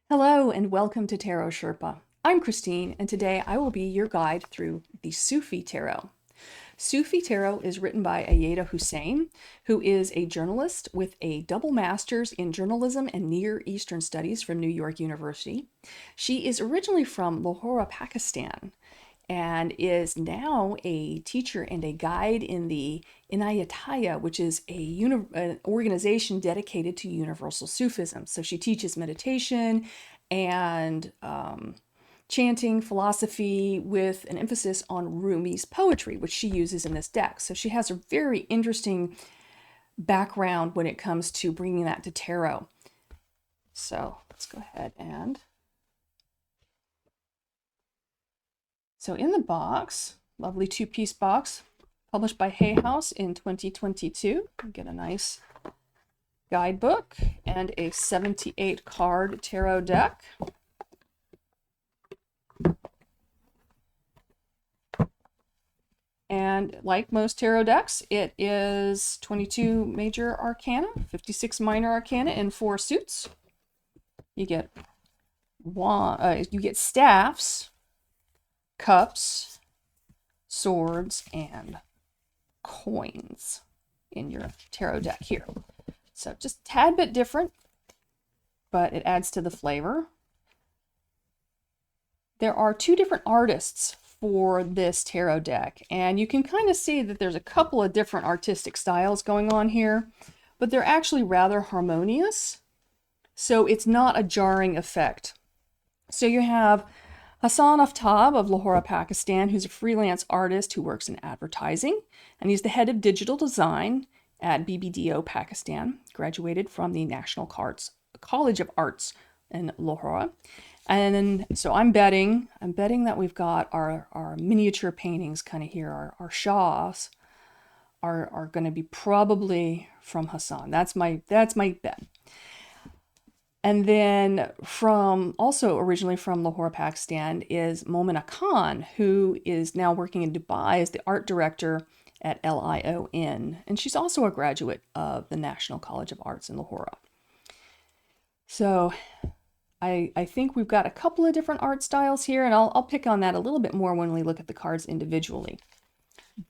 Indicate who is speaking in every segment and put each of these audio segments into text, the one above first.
Speaker 1: Hello and welcome to Tarot Sherpa. I'm Christine, and today I will be your guide through the Sufi Tarot. Sufi Tarot is written by Ayeda Husain, who is a journalist with a double master's in journalism and Near Eastern Studies from New York University. She is originally from Lahore, Pakistan, and is now a teacher and a guide in the Inayatiyya, which is an organization dedicated to Universal Sufism. So she teaches meditation and chanting, philosophy, with an emphasis on Rumi's poetry, which she uses in this deck. So she has a very interesting background when it comes to bringing that to tarot. So let's go ahead and... So in the box, lovely two-piece box, published by Hay House in 2022. You get a nice guidebook and a 78 card tarot deck. And like most tarot decks, it is 22 major arcana, 56 minor arcana in 4 suits. You get staffs, cups, swords, and coins in your tarot deck here. So just a tad bit different, but it adds to the flavor. There are 2 different artists for this tarot deck, and you can kind of see that there's a couple of different artistic styles going on here, but they're actually rather harmonious, so it's not a jarring effect. So you have Hassaan Aftab of Lahore, Pakistan, who's a freelance artist who works in advertising, and he's the head of digital design at BBDO, Pakistan, graduated from the National College of Arts in Lahore. And then, so I'm betting that we've got our miniature paintings kind of here, our shahs are going to be probably from Hassaan. That's my bet. And then also originally from Lahore, Pakistan, is Momina Khan, who is now working in Dubai as the art director at LION. And she's also a graduate of the National College of Arts in Lahore. So I think we've got a couple of different art styles here, and I'll pick on that a little bit more when we look at the cards individually.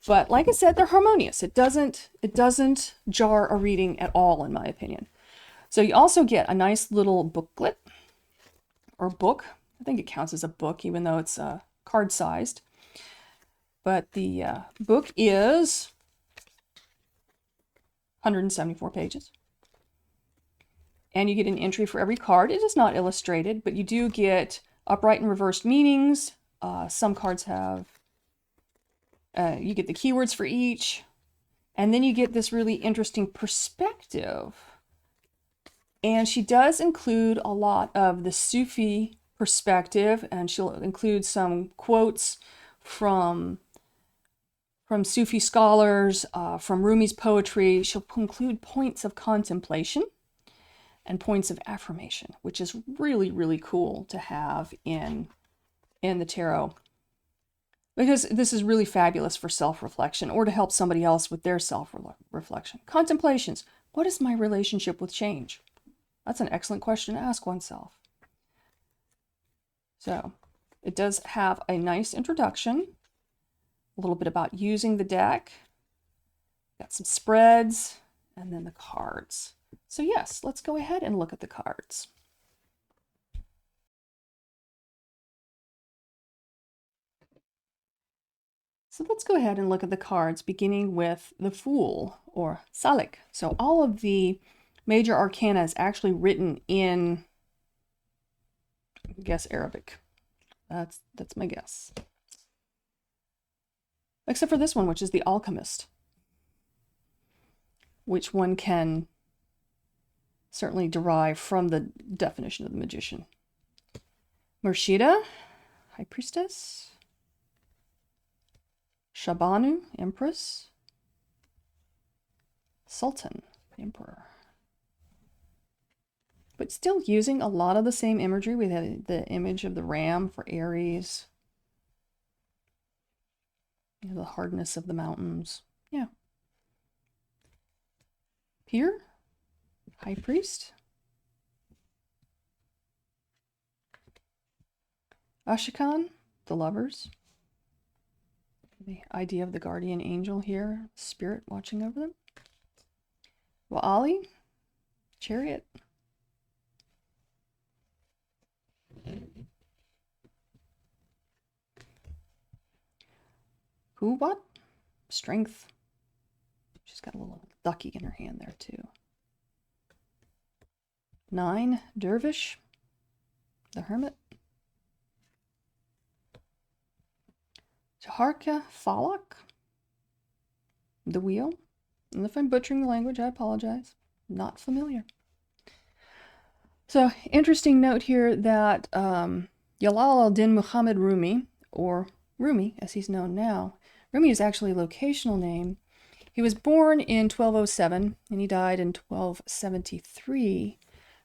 Speaker 1: But like I said, they're harmonious. It doesn't jar a reading at all, in my opinion. So you also get a nice little booklet or book. I think it counts as a book, even though it's card-sized. But the book is 174 pages. And you get an entry for every card. It is not illustrated, but you do get upright and reversed meanings. Some cards have, you get the keywords for each. And then you get this really interesting perspective. And she does include a lot of the Sufi perspective, and she'll include some quotes from Sufi scholars, from Rumi's poetry. She'll include points of contemplation and points of affirmation, which is really, really cool to have in the tarot, because this is really fabulous for self-reflection or to help somebody else with their self-reflection. Contemplations. What is my relationship with change? That's an excellent question to ask oneself. So it does have a nice introduction, a little bit about using the deck, got some spreads, and then the cards. So yes, let's go ahead and look at the cards. So let's go ahead and look at the cards, beginning with the Fool, or Salik. So all of the major arcana is actually written in, I guess, Arabic. That's my guess. Except for this one, which is the Alchemist, which one can certainly derive from the definition of the magician. Murshida, High Priestess. Shabanu, Empress. Sultan, Emperor. But still using a lot of the same imagery. We had the image of the ram for Aries. You know, the hardness of the mountains. Yeah. Pir, High Priest. Ashikan, the lovers. The idea of the guardian angel here, spirit watching over them. Wa'ali, chariot. Huwat, strength. She's got a little ducky in her hand there too. 9, dervish, the hermit. Taharka, falak, the wheel. And if I'm butchering the language, I apologize. Not familiar. So, interesting note here that Jalal al-Din Muhammad Rumi, or Rumi as he's known now, Rumi is actually a locational name. He was born in 1207 and he died in 1273. He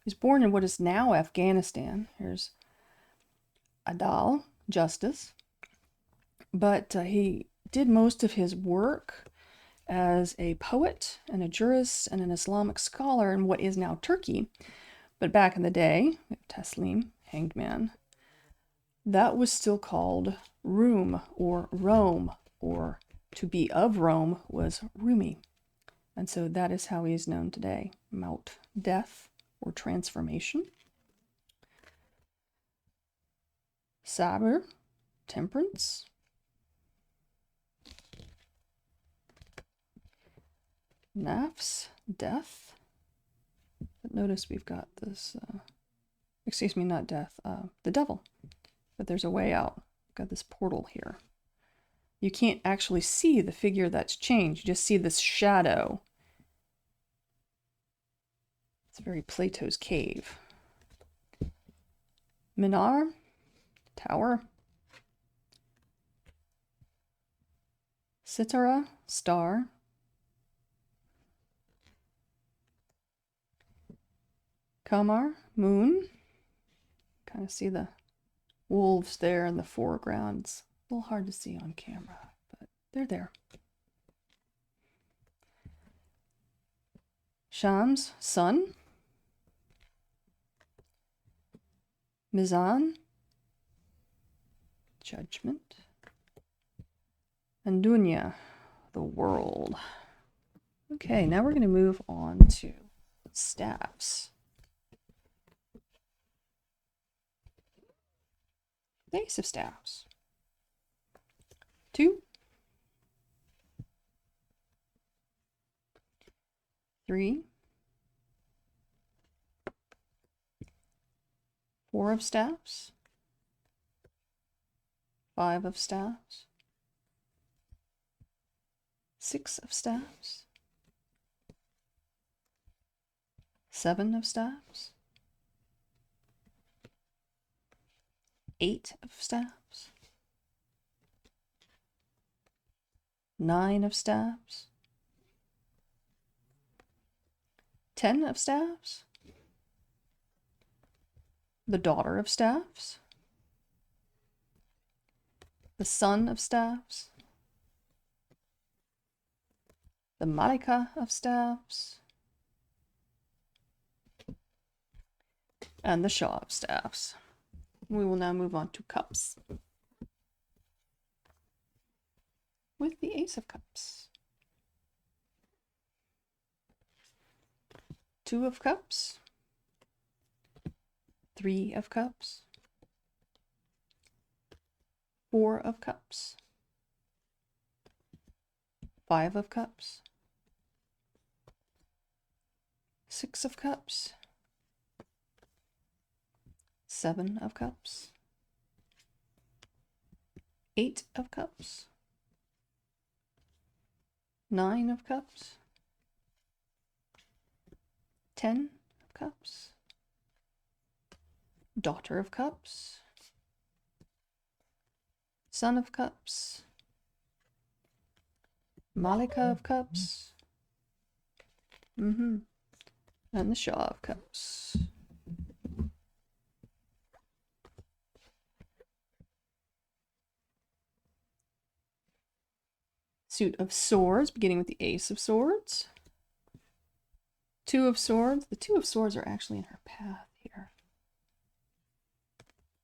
Speaker 1: was born in what is now Afghanistan. Here's Adal, justice. But he did most of his work as a poet and a jurist and an Islamic scholar in what is now Turkey. But back in the day, Taslim, hanged man, that was still called Rum or Rome, or to be of Rome was Rumi. And so that is how he is known today. Maut, death or transformation. Sabr, temperance. Nafs, death. But notice we've got this, excuse me, not death, the devil. But there's a way out. We've got this portal here. You can't actually see the figure that's changed. You just see this shadow. It's very Plato's cave. Minar, tower. Sitara, star. Kamar, moon. Kind of see the wolves there in the foreground. It's a little hard to see on camera, but they're there. Shams, sun. Mizan, judgment. And Dunya, the world. Okay, now we're going to move on to staffs. The Ace of Staffs. 2, 3, 4 of staffs, 5 of staffs, 6 of staffs, 7 of staffs, 8 of staffs, 9 of staffs, 10 of staffs, the Daughter of Staffs, the Son of Staffs, the Malika of Staffs, and the Shah of Staffs. We will now move on to Cups with the Ace of Cups. 2 of Cups, 3 of Cups, 4 of Cups, 5 of Cups, 6 of Cups, 7 of Cups, 8 of Cups, 9 of Cups, 10 of Cups, Daughter of Cups, Son of Cups, Malika of Cups, and the Shah of Cups. Suit of Swords, beginning with the Ace of Swords. 2 of Swords. The 2 of Swords are actually in her path here.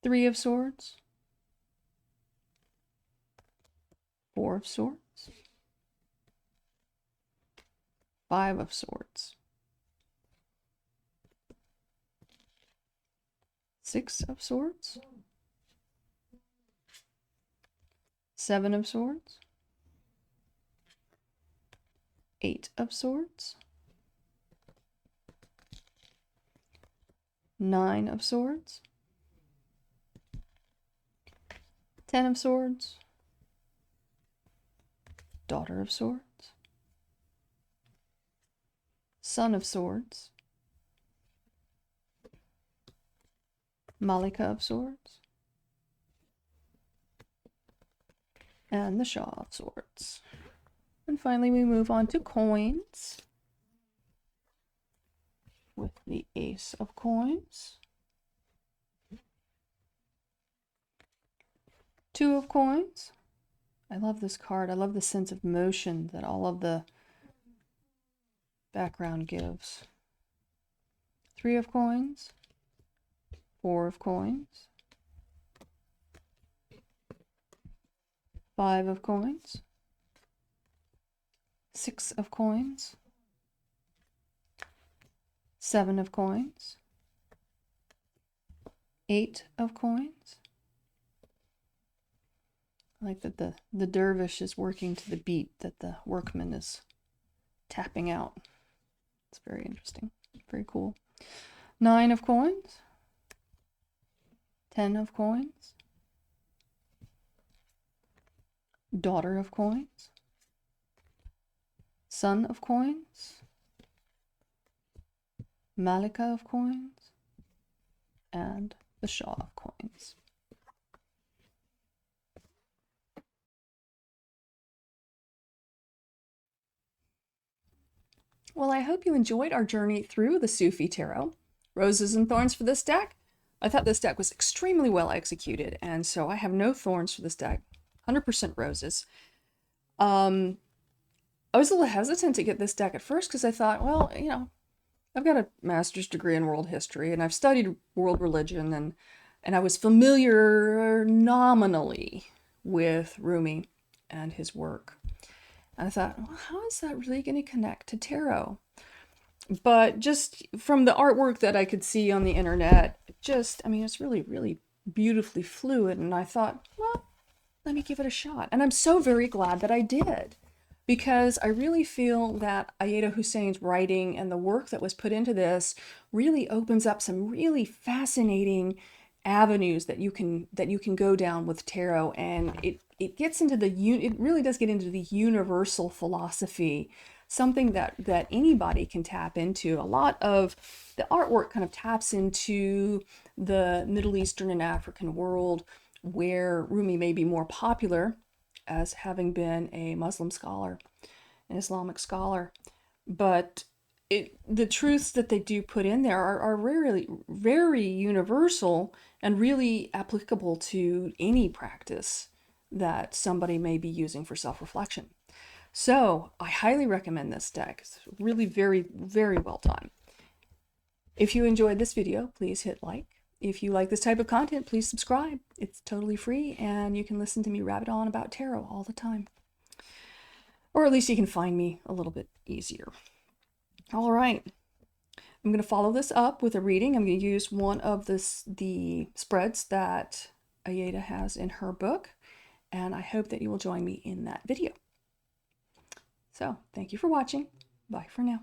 Speaker 1: 3 of Swords. Four of Swords, Five of Swords, Six of Swords, Seven of Swords, Eight of Swords, Nine of Swords, Ten of Swords, Daughter of Swords, Son of Swords, Malika of Swords, and the Shah of Swords. And finally, we move on to coins with the Ace of Coins, Two of Coins. I love this card. I love the sense of motion that all of the background gives. Three of Coins, Four of Coins, Five of Coins, Six of Coins, Seven of Coins, Eight of Coins. I like that the dervish is working to the beat that the workman is tapping out. It's very interesting. Very cool. Nine of Coins, Ten of Coins, Daughter of Coins, Son of Coins, Malika of Coins, and the Shah of Coins. Well, I hope you enjoyed our journey through the Sufi Tarot. Roses and thorns for this deck. I thought this deck was extremely well executed, and so I have no thorns for this deck. 100% roses. I was a little hesitant to get this deck at first because I thought, well, you know, I've got a master's degree in world history and I've studied world religion, and I was familiar nominally with Rumi and his work. And I thought, well, how is that really going to connect to tarot? But just from the artwork that I could see on the internet, I mean, it's really, really beautifully fluid. And I thought, well, let me give it a shot. And I'm so very glad that I did, because I really feel that Ayeda Husain's writing and the work that was put into this really opens up some really fascinating avenues that you can go down with tarot, and it gets into it really does get into the universal philosophy, something that anybody can tap into. A lot of the artwork kind of taps into the Middle Eastern and African world, where Rumi may be more popular as having been a Muslim scholar, an Islamic scholar, but the truths that they do put in there are really very universal and really applicable to any practice that somebody may be using for self-reflection. So I highly recommend this deck. It's really very, very well done. If you enjoyed this video, please hit like. If you like this type of content, please subscribe. It's totally free, and you can listen to me rabbit on about tarot all the time. Or at least you can find me a little bit easier. All right. I'm going to follow this up with a reading. I'm going to use one of the spreads that Ayeda has in her book, and I hope that you will join me in that video. So, thank you for watching. Bye for now.